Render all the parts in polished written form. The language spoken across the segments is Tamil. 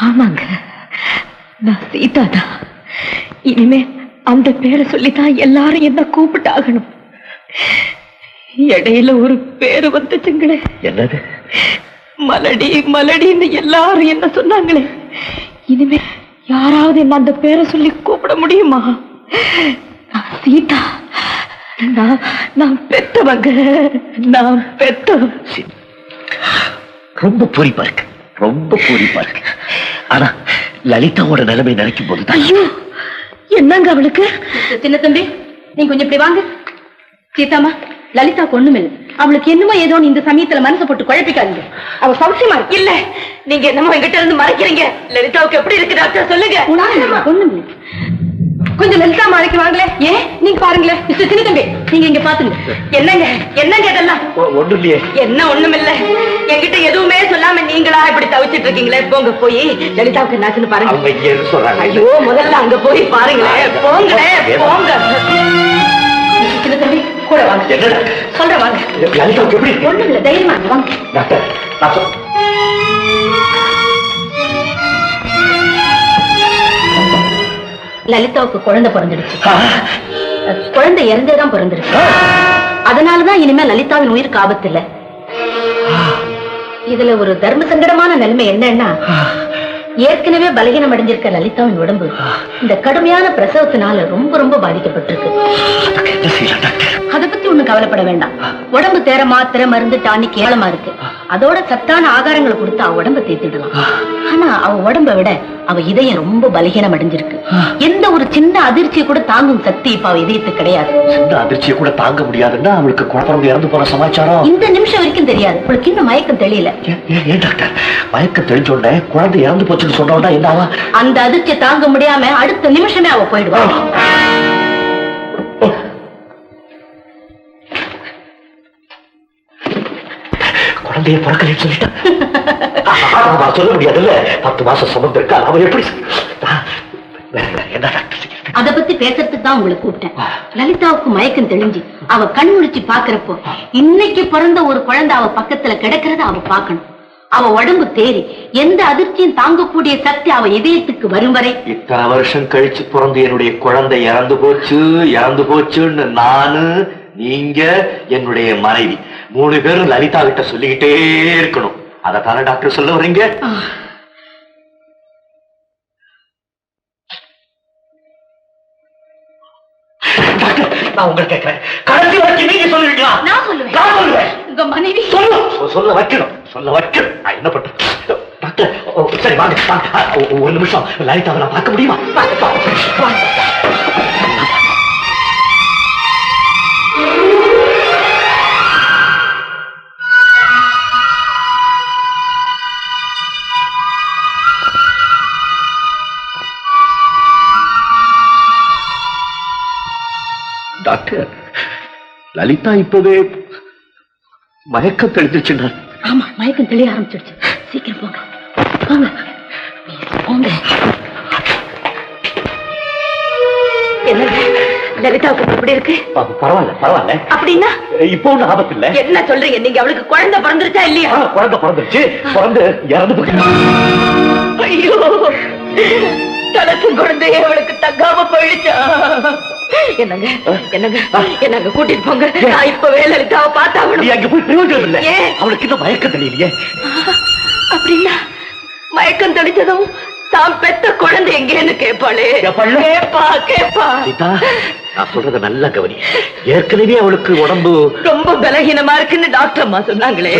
ஆமாங்க, நான் சீதா தான். இனிமே அந்த பேரை சொல்லித்தான் எல்லாரும் என்ன கூப்பிட்டாகணும். இடையில ஒரு பேரு வந்துச்சுங்களே. என்னது? மலடி மலடின்னு எல்லாரும் என்ன சொன்னாங்களே. இனிமே யாராவது என்ன அந்த பேரை சொல்லி கூப்பிட முடியுமா? நான் சீதா. நான் பெத்தவங்க. நான் பெத்தவ. ரொம்ப பூரிப்பா இருக்கு, ரொம்ப பூரிப்பா இருக்கு. ஆனா லலிதாவோட நிலைமை நினைக்கும் போது ஐயோ, என்னங்க அவளுக்கு? சின்ன தம்பி, நீங்க கொஞ்சம் இப்படி வாங்க. சீதாமா, லலிதா ஒண்ணுமில்லை. அவளுக்கு என்னமோ ஏதோ இந்த சமயத்துல மனசை போட்டு குழப்பிக்காதீங்க. அவ சௌசியமா இருக்கு. இல்ல, நீங்க என்னமோ என்கிட்ட இருந்து மறைக்கிறீங்க. லலிதாவுக்கு எப்படி இருக்கு டாக்டர் சொல்லுங்க. ஒண்ணுமில்லை. கொஞ்சம் லலிதா மறைக்கு வாங்களே. ஏன் நீங்க பாருங்களேன். மிஸ்டர் சின்ன தம்பி, நீங்க இங்க பாத்துங்க. என்னங்க என்னங்க இதெல்லாம்? ஒண்ணும் இல்லையே. என்ன ஒண்ணுமில்ல. என்கிட்ட எதுவுமே சொல்லாம நீங்களா இப்படி தவிச்சிட்டு இருக்கீங்களே. போங்க, போய் லலிதாவுக்கு என்னாச்சுன்னு பாருங்க. அவங்க இங்க என்ன சொல்றாங்க? ஐயோ, முதல்ல அங்க போய் பாருங்களேன். போங்களே, போங்க. சின்ன தம்பி கூட வாங்க. என்னடா சொல்றேன் வாங்க. லலிதாவுக்கு எப்படி இருக்கு? ஒண்ணுமில்லை, தைரியமா வாங்க. டாக்டர், நான் லலிதாவுக்கு குழந்தை பிறந்துடுச்சு. குழந்தை இறந்தேதான் பிறந்துருச்சு. அதனாலதான் இனிமே லலிதாவின் உயிருக்கு ஆபத்து இல்ல. இதுல ஒரு தர்ம சங்கடமான நிலைமை என்னன்னா, ஏற்கனவே பலகீனம் அடைஞ்சிருக்க லலிதாவின் உடம்பு இந்த கடுமையான பிரசவத்தினால ரொம்ப ரொம்ப பாதிக்கப்பட்டிருக்கு. அதை பத்தி ஒண்ணும் கவலைப்பட வேண்டாம். உடம்பு தேர மாத்திரை மருந்து டானிக் கேளமா இருக்கு. அதோட சத்தான ஆகாரங்களை கொடுத்து அவ உடம்ப தேத்திடலாம். ஆனா அவ உடம்ப விட அவ இதயம் ரொம்ப பலகீனம் அடைஞ்சிருக்கு. எந்த ஒரு சின்ன அதிர்ச்சியை கூட தாங்கும் சக்தி இப்ப அவ இதயத்துக்கு கிடையாது. சின்ன அதிர்ச்சியை கூட தாங்க முடியாதுன்னா அவளுக்கு குழந்தை இறந்து போன சமாச்சாரம் இந்த நிமிஷம் வரைக்கும் தெரியாது. அவளுக்கு இன்னும் மயக்கம் தெரியல. ஏன் டாக்டர், மயக்கம் தெளிஞ்ச உடனே குழந்தை இறந்து போச்சுன்னு சொன்னா என்ன ஆவா? அந்த அதிர்ச்சியை தாங்க முடியாம அடுத்த நிமிஷமே அவ போயிடுவா. குழந்தைய பிறக்கலன்னு சொல்லிட்டா சொல்ல முடியாதுல்ல. 10 மாசம் சுமந்து இருக்கா. அவ எப்படி? என்ன டாக்டர் செய்யறது? அத பத்தி பேசுறதுக்கு தான் உங்களை கூப்பிட்டேன். லலிதாவுக்கு மயக்கம் தெளிஞ்சு அவ கண் முழிச்சு பாக்குறப்போ இன்னைக்கு பிறந்த ஒரு குழந்தை அவ பக்கத்துல கிடக்கிறத அவ பாக்கணும். அவ உடம்பு தேறி எந்த அதிர்ச்சியும் தாங்கக்கூடிய சக்தி அவ இதயத்துக்கு வரும் வரை. இத்தனை வருஷம் கழிச்சு பிறந்து என்னுடைய குழந்தை இறந்து போச்சுன்னு நானு, நீங்க, என்னுடைய மனைவி 3 பேரும் லலிதா கிட்ட சொல்லிக்கிட்டே இருக்கணும். அதத்தான டாக்டர் சொல்ல வர்றீங்க? டாக்டர், நான் உங்களை கேட்கிறேன். கடைசி வரைக்கும் நீங்க சொல்லுவீங்களா? நான் சொல்லுவேன். உங்க மனைவி சொல்ல வைக்கணும். நான் என்ன பண்றேன் டாக்டர்? சரி வாங்க, ஒரு நிமிஷம் லலிதாவை நான் பார்க்க முடியுமா? டாக்டர், லலிதா இப்பவே மயக்கம் தெளிஞ்சிருச்சுன்னா? ஆமா, மயக்கம் தெளிய ஆரம்பிச்சிடுச்சு. சீக்கிரம் போங்க போங்க போங்க. என்னங்க லலிதாவுக்கு எப்படி இருக்கு? பரவாயில்ல. அப்படின்னா இப்போ ஒண்ணு ஆபத்து இல்ல. என்ன சொல்றீங்க? நீங்க அவளுக்கு குழந்தை பிறந்துருச்சா இல்லையா? குழந்தை பிறந்துருச்சு. பிறந்து இறந்து போயிடுச்சு. ஐயோ, தலைக்கும் குழந்தைய அவளுக்கு தங்காம போயிடுச்சா? என்னங்க கூட்டிட்டு போங்க. நான் இப்பவே லலிதாவை பார்த்தாகணும். அங்க போய் பிரயோஜனம் இல்ல. அவளுக்கு இன்னும் மயக்கம் தெரியலையே. அப்படின்னா மயக்கம் தெளிச்சதும் தான் பெத்த குழந்தை எங்கேன்னு கேட்பாளே. கேப்பா. நான் சொல்றத நல்லா கவனி. ஏற்கனவே அவளுக்கு உடம்பு ரொம்ப பலகீனமா இருக்குன்னு டாக்டர் அம்மா சொன்னாங்களே.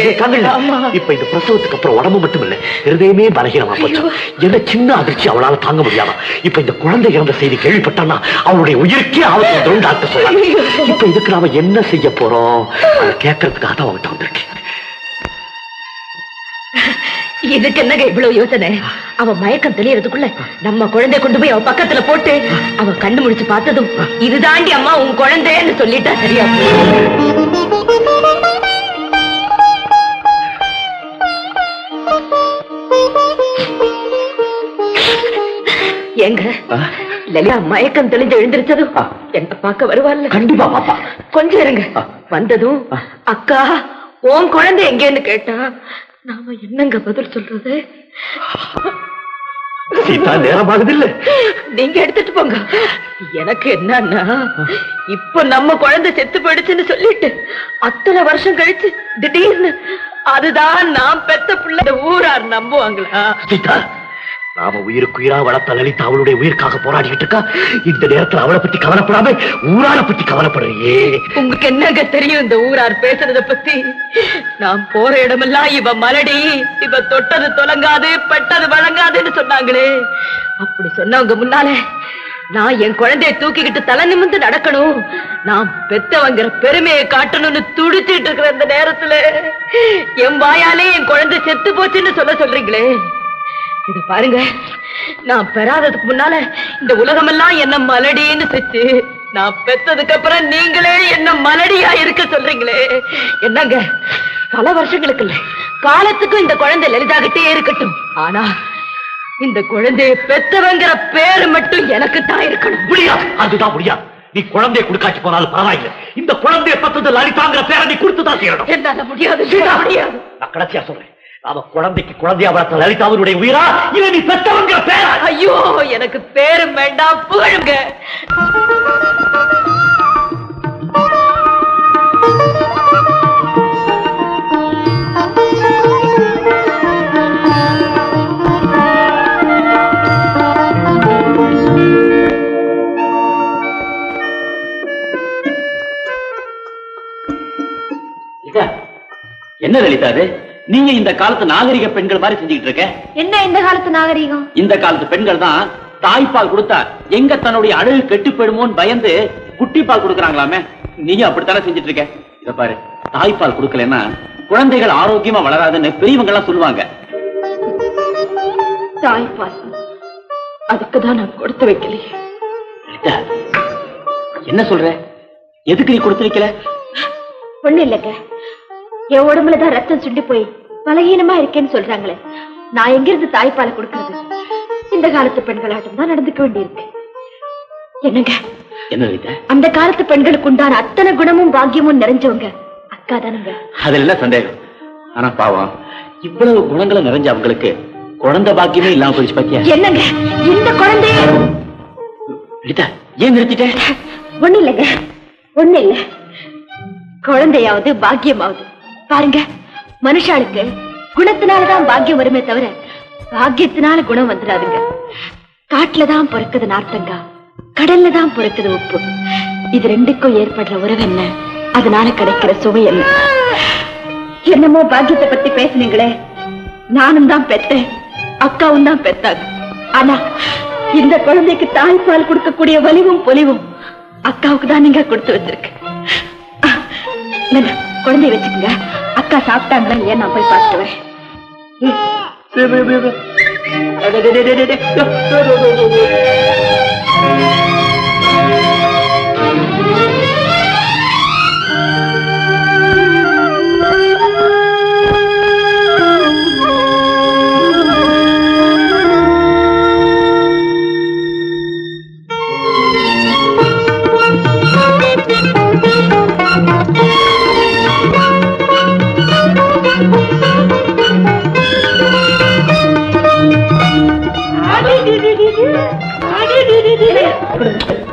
இப்ப இந்த பிரசவத்துக்கு அப்புறம் உடம்பு மட்டும் இல்ல, இருதயமே பலகீனமா போச்சு. என்ன சின்ன அதிர்ச்சி அவளால தாங்க முடியாம இப்ப இந்த குழந்தை இறந்த செய்தி கேள்விப்பட்டான்னா அவளுடைய உயிருக்கே ஆபத்து வந்துடும் டாக்டர் சொல்றாங்க. இப்ப இதுக்கு நாம என்ன செய்ய போறோம் அதை கேட்கறதுக்காக தான் அவங்ககிட்ட வந்திருக்கேன். இதுக்கு என்னங்க இவ்வளவு யோசனை? அவ மயக்கம் தெளியறதுக்குள்ள நம்ம குழந்தை கொண்டு போய் அவ பக்கத்துல போட்டு அவ கண்டு முடிச்சு பார்த்ததும் இதுதாண்டி அம்மா உன் குழந்தைன்னு சொல்லிட்டா சரியா? எங்க லலிதா மயக்கம் தெளிஞ்சு எழுந்திருச்சதும் என்ன பார்க்க வருவாள்ல? கண்டிப்பா பாப்பா. கொஞ்சம் இருங்க. வந்ததும் அக்கா உன் குழந்தை எங்கேன்னு கேட்டா நாம என்னங்க பதில் சொல்றது? சீதா, நேரமாகுது இல்ல? நீங்க எடுத்துட்டு போங்க. எனக்கு என்னன்னா, இப்ப நம்ம குழந்தை செத்து போயிடுச்சுன்னு சொல்லிட்டு அத்தனை வருஷம் கழிச்சு திடீர்னு அதுதான் நான் பெத்த பிள்ளை ஊரார் நம்புவாங்களா? சீதா, நாம உயிருக்குயிரா வளர்த்த லலிதா அவளுடைய உயிருக்காக போராடிக்கிட்டு இருக்கா. இந்த நேரத்துல அவளை பத்தி கவலைப்படாம ஊரார பத்தி கவலைப்படுறியே. உங்களுக்கு என்னங்க தெரியும் இந்த ஊரார் பேசுறத பத்தி? நான் போற இடமெல்லாம் இவ மலடி, இவ தொட்டது தொலங்காது, பட்டது வழங்காதுன்னு சொன்னாங்களே. அப்படி சொன்னவங்க முன்னால நான் என் குழந்தைய தூக்கிக்கிட்டு தலை நிமிர்ந்து நடக்கணும், நான் பெத்தவங்கிற பெருமையை காட்டணும்னு துடிச்சிட்டு இருக்கிற இந்த நேரத்துல என் வாயாலே என் குழந்தை செத்து போச்சுன்னு சொல்றீங்களே. இத பாருங்க, நான் பெறாததுக்கு முன்னால இந்த உலகமெல்லாம் என்ன மலடின்னு செச்சு, நான் பெத்ததுக்கு அப்புறம் நீங்களே என்ன மலடியா இருக்க சொல்றீங்களே. என்னங்க, பல வருஷங்களுக்கு இல்ல, காலத்துக்கும் இந்த குழந்தை லலிதாகிட்டே இருக்கட்டும். ஆனா இந்த குழந்தைய பெத்தவங்கிற பேரு மட்டும் எனக்கு தான் இருக்கணும். முடியாது, அதுதான் முடியாது. நீ குழந்தைய கொடுக்காச்சு போனாலும் பரவாயில்லை, இந்த குழந்தைய பத்தது லலிதாங்கிற பேரை நீ கொடுத்துதான் செய்யணும். என்னால முடியாது, முடியாது. நான் கடைசியா சொல்றேன், நாம குழந்தைக்கு குழந்தையா வளர்த்த லலிதாவினுடைய உயிரா இல்ல நீ பெத்தவங்கிற பேரா? ஐயோ, எனக்கு பேரும் வேண்டாம், புகழுங்க. என்ன லலிதா அது? நீங்க இந்த காலத்து நாகரிக பெண்கள் மாதிரி செஞ்சுக்கிட்டு இருக்க. என்ன இந்த காலத்து நாகரிகம்? இந்த காலத்து பெண்கள் தான் தாய்ப்பால் கொடுத்தா எங்க தன்னுடைய அழகு கெட்டு போயிடுமோன்னு பயந்து குட்டி பால் கொடுக்கறாங்களாமே. நீங்க அப்படித்தானே செஞ்சுட்டு இருக்க. இத பாரு, தாய்ப்பால் கொடுக்கலன்னா குழந்தைகள் ஆரோக்கியமா வளராதுன்னு பெரியவங்க எல்லாம் சொல்லுவாங்க. தாய்ப்பால் அதுக்குதான் நான் கொடுத்து வைக்கலையே. லலிதா, என்ன சொல்ற? எதுக்கு நீ கொடுத்து வைக்கல? ஒண்ணு இல்லைங்க, என் உடம்புலதான் ரத்தம் சுண்டி போய் பலகீனமா இருக்கேன்னு சொல்றாங்களே, நான் எங்கிருந்து தாய்ப்பால் கொடுக்கறது? இந்த காலத்து பெண்களாட்டம் தான் நடந்துக்க வேண்டியிருக்கு. என்னங்க, என்ன லலிதா? அந்த காலத்து பெண்களுக்கு உண்டான அத்தனை குணமும் பாக்கியமும் நிறைஞ்சவங்க அக்கா தானுங்க. அதுல என்ன சந்தேகம்? ஆனா பாவம், இவ்வளவு குணங்களை நிறைஞ்ச அவங்களுக்கு குழந்தை பாக்கியமே இல்லாம போயிடுச்சு பாத்தியா? என்னங்க, இந்த குழந்தைய லலிதா ஏன் நிறுத்திட்ட? ஒண்ணு இல்லைங்க, ஒண்ணு இல்ல, குழந்தையாவது பாக்கியமாவது பாருங்க, மனுஷாளுக்கு குணத்தினாலதான் பாக்கியம் வருமே தவிர பாக்கியத்தினால குணம் வந்துடாதுங்க. காட்டுலதான் பொறுக்குது நார்த்தங்கா, கடல்ல தான் பொறுக்குது உப்பு. இது ரெண்டுக்கும் ஏற்படுற உறவு என்ன, அதனால கிடைக்கிற சுவை என்ன? என்னமோ பாக்கியத்தை பத்தி பேசுனீங்களே, நானும் தான் பெத்தேன், அக்காவும் தான் பெத்தாங்க. ஆனா இந்த குழந்தைக்கு தாய்ப்பால் கொடுக்கக்கூடிய வலிவும் பொலிவும் அக்காவுக்கு தான் நீங்க கொடுத்து வச்சிருக்கு. குழந்தைய வச்சுக்கோங்க, அக்கா சாப்பிட்டாங்களா இல்லையா நான் போய் பார்த்துட்டு வரேன்.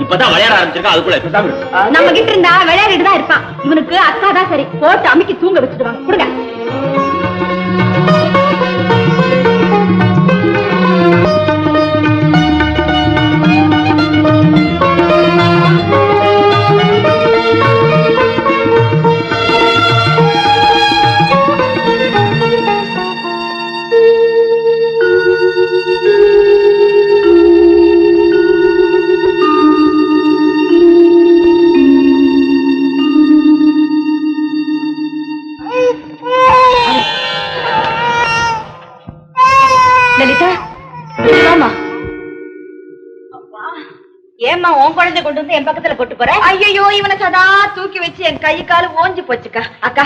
இப்பதான் விளையாட ஆரம்பிச்சிருக்கா, அதுக்குள்ள நம்ம கிட்ட இருந்தா விளையாடிட்டு தான் இருப்பான். இவனுக்கு அக்கா தான் சரி, போட்டு அமுக்கி தூங்க வச்சுடுவாங்க. கொடுங்க. ஏமா உன் குழந்தை கொண்டு வந்து என் பக்கத்துல போட்டு போற? ஐயோ, இவனை சதா தூக்கி வச்சு என் கை காலு ஓஞ்சி போச்சுக்கா. அக்கா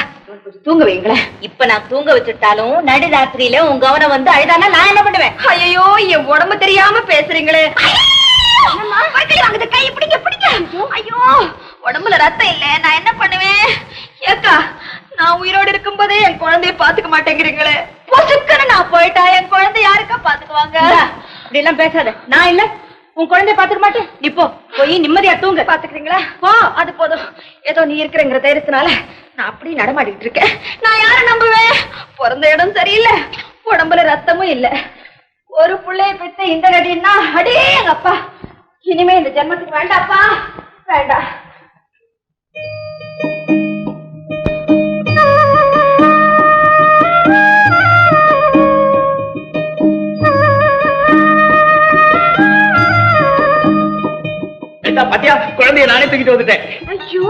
தூங்க வைங்களேன். இப்ப நான் தூங்க வச்சுட்டாலும் நடுராத்திரியில உன் கவனம் வந்து அழுதானா நான் என்ன பண்ணுவேன்? ஐயோ, என் உடம்பு தெரியாம பேசுறீங்களே. கை பிடிக்க பிடிக்க. ஐயோ, உடம்புல ரத்தம் இல்ல, நான் என்ன பண்ணுவேன்? ஏக்கா, நான் உயிரோடு இருக்கும் போதே என் குழந்தைய பாத்துக்க மாட்டேங்கிறீங்களே. பொசுக்குன்னு நான் போயிட்டா என் குழந்தை யாருக்கா பாத்துக்குவாங்க? இப்படி எல்லாம் பேசாத. நான் இல்ல உன் குழந்தைய பாத்துக்க மாட்டேன். நீ போய் நிம்மதியா தூங்க. பாத்துக்கிறீங்களா? போ, அது போதும். ஏதோ நீ இருக்கிறங்கிற தைரியத்தினால நான் அப்படி நடமாடிட்டு இருக்கேன். நான் யார நம்புவேன்? பிறந்த இடம் சரியில்லை, உடம்புல ரத்தமும் இல்ல. ஒரு புள்ளைய பெற்ற இந்த நடின்னா அடே எங்க அப்பா. இனிமே இந்த ஜென்மத்துக்கு வேண்டாப்பா, வேண்டாம். பாத்தியா, குழந்தைய நானே தூக்கிட்டு வந்துட்டேன். ஐயோ,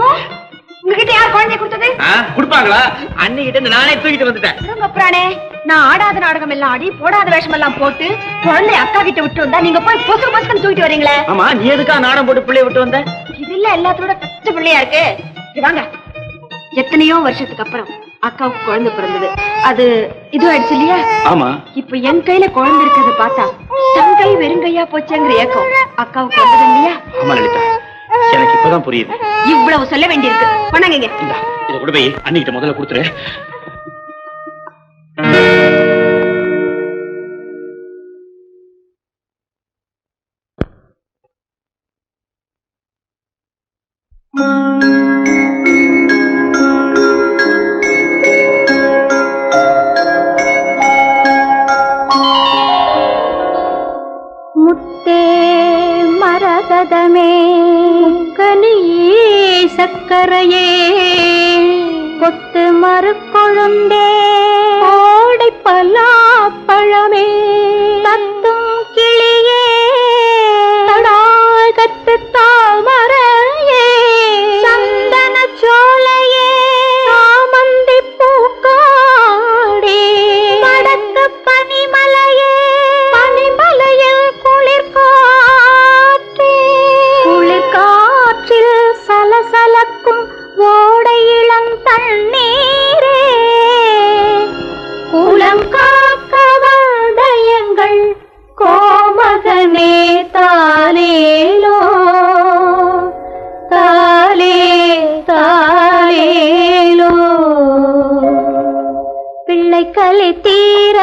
உங்ககிட்ட யார் குழந்தைய கொடுத்தது? கொடுப்பாங்களா? அன்னிக்கிட்ட நானே தூக்கிட்டு வந்துட்டேன். அப்புறானே, நான் ஆடாத நாடகம் எல்லாம் ஆடி போடாத வேஷம் எல்லாம் போட்டு குழந்தைய அக்கா கிட்ட விட்டு வந்தா நீங்க போய் பொசு பொசுன்னு தூக்கிட்டு வரீங்களே. ஆமா, நீ எதுக்கா நாடம் போட்டு பிள்ளைய விட்டு வந்த? இது இல்ல எல்லாத்தோட கஷ்ட பிள்ளையா இருக்கு. வாங்க, எத்தனையோ வருஷத்துக்கு அப்புறம் அக்காவுக்கு குழந்தை பிறந்தது. அது இது ஆயிடுச்சு இல்லையா? ஆமா. இப்ப என் கையில குழந்தை இருக்கிறத பார்த்தா தன் கை வெறுங்கையா போச்சுங்கிற ஏக்கம் அக்காவுக்கு வந்தது இல்லையா? ஆமா லலிதா, எனக்கு இப்பதான் புரியுது. இவ்வளவு சொல்ல வேண்டியிருக்கு. பண்ணாங்க இத கூட போய் அன்னிக்கிட்ட முதல்ல கொடுத்துரு. முத்தே மரகதமே கனியே சக்கரையே கொத்து மறுக்கொழுந்தே ஓடை பலாப்பழமே தத்தும் கிளியே தடாகத்து தாமரையே சந்தன சோலையே சாமந்தி பூக்காடே வடக்க பனிமலையே பனிமலையில் குளிர்காற்றில் சலசலக்கும் ஓடை இளம் தண்ணீரே குலம் காக்க வந்தயங்கள் கோமகனே தாலேலோ தாலே தாலேலோ பிள்ளை கலி தீர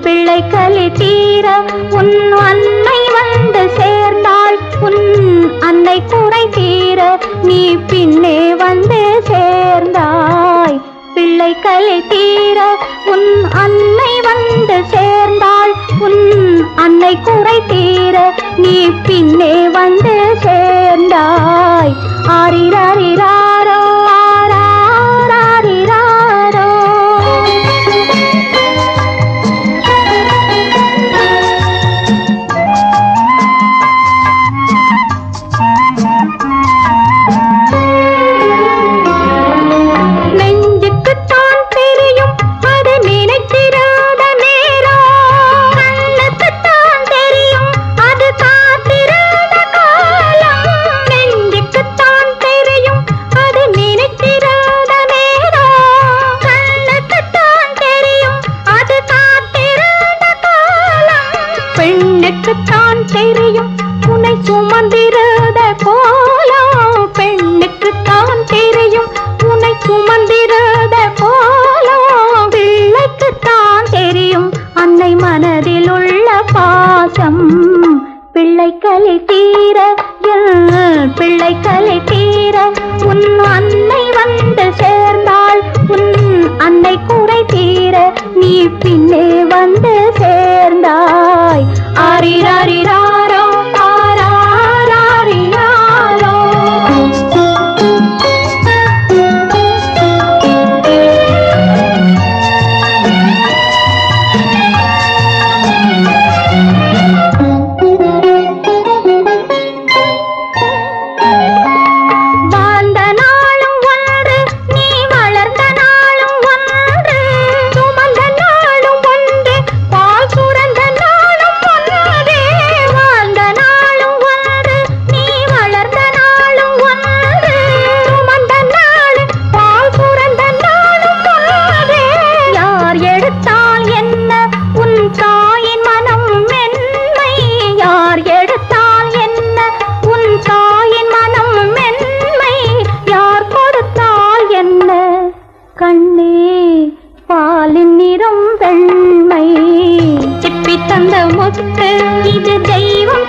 பிள்ளை கலி தீர உன் அன்னை வந்து சேர்ந்தாள். உன் அன்னை குறை தீர நீ பின்னே வந்து சேர்ந்தாய். பிள்ளை கலி தீர உன் அன்னை வந்து சேர்ந்தாள். உன் அன்னை குறை தீர நீ பின்னே வந்து சேர்ந்தாய். ஆரிராரிராரோ ஆராரிராரோ நெஞ்சுக்குத்தான் தெரியும் அது நினைத்திராத நேரம். கண்ணுக்குத்தான் தெரியும் அது காத்திராத காலம். நெஞ்சுக்குத்தான் தெரியும் அது நினைத்திராத நேரம். கண்ணுக்குத்தான் தெரியும் அது காத்திராத காலம். பெண்ணுக்குத்தான் தெரியும் உன்னை சுமந்திராத கோலம். பெண்ணுக்குத்தான் தெரியும் உன்னை சுமந்திராத கோலம். பிள்ளைக்குத்தான் தெரியும் அன்னை மனதில் உள்ள பாசம். பிள்ளை கலி தீர பிள்ளை கலி தீர உன் அன்னை வந்து சேர்ந்தாள். உன் அன்னை குறை தீர நீ பின்னே வந்து சேர்ந்தாய். ஆரிராரிராரோ ஆராரிராரோ தந்த முத்து இது தெய்வம்